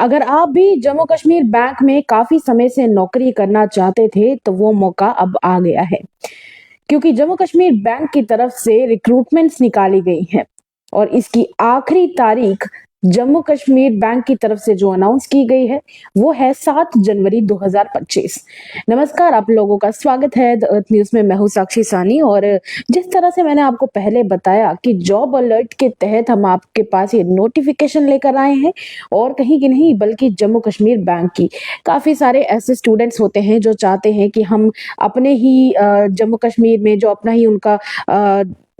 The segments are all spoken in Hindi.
अगर आप भी जम्मू कश्मीर बैंक में काफी समय से नौकरी करना चाहते थे तो वो मौका अब आ गया है, क्योंकि जम्मू कश्मीर बैंक की तरफ से रिक्रूटमेंट्स निकाली गई हैं और इसकी आखिरी तारीख जम्मू कश्मीर बैंक की तरफ से जो अनाउंस की गई है वो है 7 जनवरी 2025। नमस्कार, आप लोगों का स्वागत है द अर्थ न्यूज में। मैं हूं साक्षी सानी और जिस तरह से मैंने आपको पहले बताया कि जॉब अलर्ट के तहत हम आपके पास ये नोटिफिकेशन लेकर आए हैं और कहीं की नहीं बल्कि जम्मू कश्मीर बैंक की। काफी सारे ऐसे स्टूडेंट्स होते हैं जो चाहते हैं कि हम अपने ही जम्मू कश्मीर में जो अपना ही उनका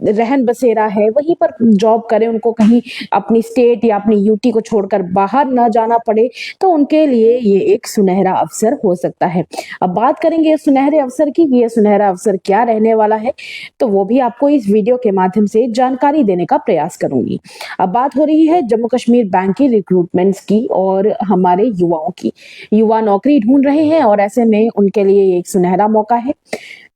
रहन बसेरा है वहीं पर जॉब करें, उनको कहीं अपनी स्टेट या अपनी यूटी को छोड़कर बाहर ना जाना पड़े, तो उनके लिए ये एक सुनहरा अवसर हो सकता है। अब बात करेंगे सुनहरे अवसर की, ये सुनहरा अवसर क्या रहने वाला है, तो वो भी आपको इस वीडियो के माध्यम से जानकारी देने का प्रयास करूंगी। अब बात हो रही है जम्मू कश्मीर बैंक की रिक्रूटमेंट्स की और हमारे युवाओं की। युवा नौकरी ढूंढ रहे हैं और ऐसे में उनके लिए एक सुनहरा मौका है।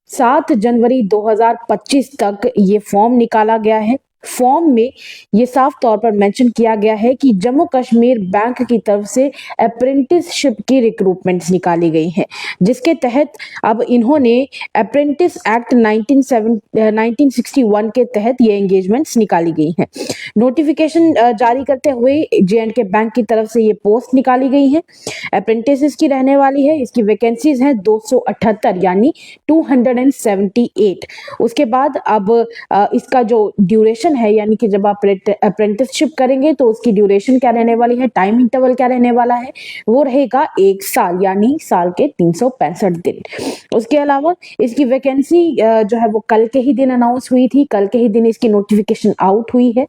7 जनवरी 2025 तक ये फॉर्म निकाला गया है। फॉर्म में ये साफ तौर पर मेंशन किया गया है कि जम्मू कश्मीर बैंक की तरफ से अप्रेंटिसशिप की रिक्रूटमेंट्स निकाली गई हैं, जिसके तहत अब इन्होंने अप्रेंटिस एक्ट 1961 के तहत ये एंगेजमेंट्स निकाली गई हैं। नोटिफिकेशन जारी करते हुए जे.एंड.के बैंक की तरफ से ये पोस्ट निकाली गई है। अप्रेंटिस इसकी रहने वाली है, इसकी वैकेंसीज हैं 278 यानी 278। उसके बाद अब इसका जो ड्यूरेशन है, यानी कि जब आप अप्रेंटिसशिप करेंगे तो उसकी ड्यूरेशन क्या रहने वाली है, टाइम इंटरवल क्या रहने वाला है, वो रहेगा 1 साल यानी साल के 365 दिन। उसके अलावा इसकी वैकेंसी जो है वो कल के ही दिन अनाउंस हुई थी, कल के ही दिन इसकी नोटिफिकेशन आउट हुई है।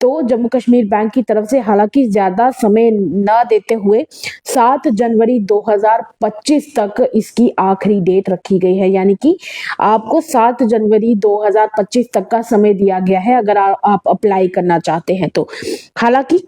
तो जम्मू कश्मीर बैंक की तरफ से हालांकि ज्यादा समय न देते हुए 7 जनवरी 2025 तक इसकी आखिरी डेट रखी गई है, यानी कि आपको 7 जनवरी 2025 तक का समय दिया गया है अगर आप अप्लाई करना चाहते हैं तो। हालांकि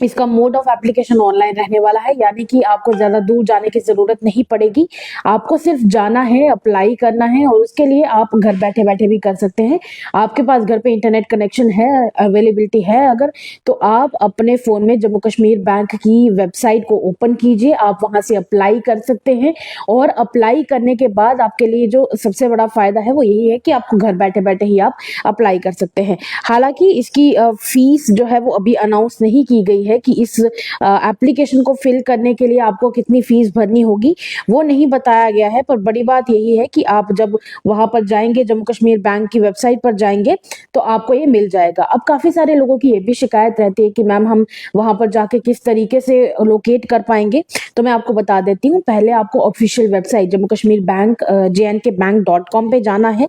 इसका मोड ऑफ एप्लीकेशन ऑनलाइन रहने वाला है, यानी कि आपको ज्यादा दूर जाने की जरूरत नहीं पड़ेगी। आपको सिर्फ जाना है, अप्लाई करना है और उसके लिए आप घर बैठे बैठे भी कर सकते हैं। आपके पास घर पे इंटरनेट कनेक्शन है, अवेलेबिलिटी है अगर, तो आप अपने फोन में जम्मू कश्मीर बैंक की वेबसाइट को ओपन कीजिए, आप वहां से अप्लाई कर सकते हैं। और अप्लाई करने के बाद आपके लिए जो सबसे बड़ा फायदा है वो यही है कि आपको घर बैठे बैठे ही आप अप्लाई कर सकते हैं। हालांकि इसकी फीस जो है वो अभी अनाउंस नहीं की गई है कि इस एप्लीकेशन को फिल करने के लिए आपको कितनी फीस भरनी होगी, वो नहीं बताया गया है। पर बड़ी बात यही है कि आप जब वहां पर जाएंगे, जम्मू कश्मीर बैंक की वेबसाइट पर जाएंगे, तो आपको ये मिल जाएगा। अब काफी सारे लोगों की ये भी शिकायत रहती है कि मैम हम वहां पर जाके किस तरीके से लोकेट कर पाएंगे, तो मैं आपको बता देती हूँ। पहले आपको official website Jammu Kashmir bank jnkbank.com पे जाना है।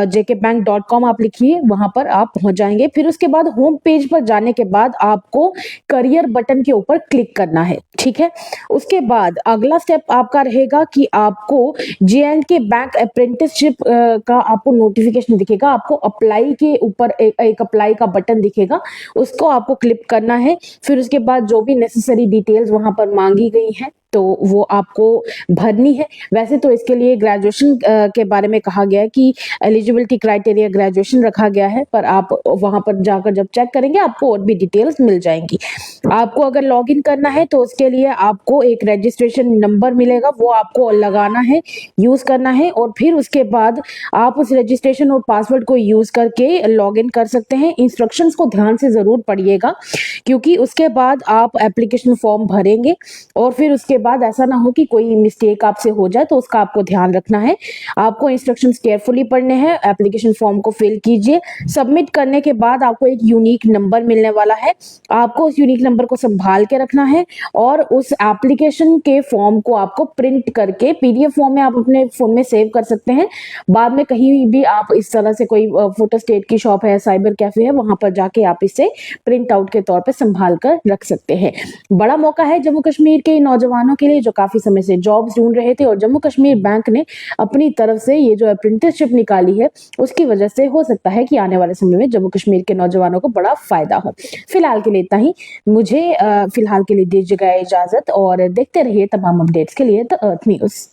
jkbank.com आप लिखिए, वहां पर आप पहुंच जाएंगे। फिर उसके बाद होम पेज पर जाने के बाद आपको करियर बटन के ऊपर क्लिक करना है, ठीक है। उसके बाद अगला स्टेप आपका रहेगा कि आपको जे.एंड.के बैंक अप्रेंटिसशिप का आपको नोटिफिकेशन दिखेगा, आपको अप्लाई के ऊपर एक अप्लाई का बटन दिखेगा, उसको आपको क्लिक करना है। फिर उसके बाद जो भी नेसेसरी डिटेल्स वहां पर मांगी गई हैं तो वो आपको भरनी है। वैसे तो इसके लिए ग्रेजुएशन के बारे में कहा गया है कि एलिजिबिलिटी क्राइटेरिया ग्रेजुएशन रखा गया है, पर आप वहां पर जाकर जब चेक करेंगे आपको और भी डिटेल्स मिल जाएंगी। आपको अगर लॉगिन करना है तो उसके लिए आपको एक रजिस्ट्रेशन नंबर मिलेगा, वो आपको लगाना है, यूज करना है और फिर उसके बाद आप उस रजिस्ट्रेशन और पासवर्ड को यूज करके लॉगिन कर सकते हैं। इंस्ट्रक्शंस को ध्यान से जरूर पढ़िएगा, क्योंकि उसके बाद आप एप्लीकेशन फॉर्म भरेंगे और फिर उसके बाद ऐसा ना हो कि कोई मिस्टेक आपसे हो जाए, तो उसका आपको ध्यान रखना है। आपको इंस्ट्रक्शंस केयरफुली पढ़ने हैं। एप्लीकेशन फॉर्म को फिल कीजिए। सबमिट करने के बाद आपको एक यूनिक नंबर मिलने वाला है, आपको उस यूनिक नंबर को संभाल के रखना है और उस एप्लीकेशन के फॉर्म को आपको प्रिंट करके पीडीएफ फॉर्म में आप अपने फोन में सेव कर सकते हैं। बाद में कहीं भी आप इस तरह से कोई फोटो स्टेट की शॉप है, साइबर कैफे है, वहां पर जाके आप इसे प्रिंट आउट के तौर पे संभाल कर रख सकते हैं। बड़ा मौका है जम्मू कश्मीर के नौजवानों के लिए जो काफी समय से जॉब्स ढूंढ रहे थे और जम्मू कश्मीर बैंक ने अपनी तरफ से ये जो अप्रेंटिसशिप निकाली है उसकी वजह से हो सकता है कि आने वाले समय में जम्मू कश्मीर के नौजवानों को बड़ा फायदा हो। फिलहाल के लिए इतना ही। मुझे फिलहाल के लिए दीजिएगा इजाजत और देखते रहिए तमाम अपडेट्स के लिए द अर्थ न्यूज।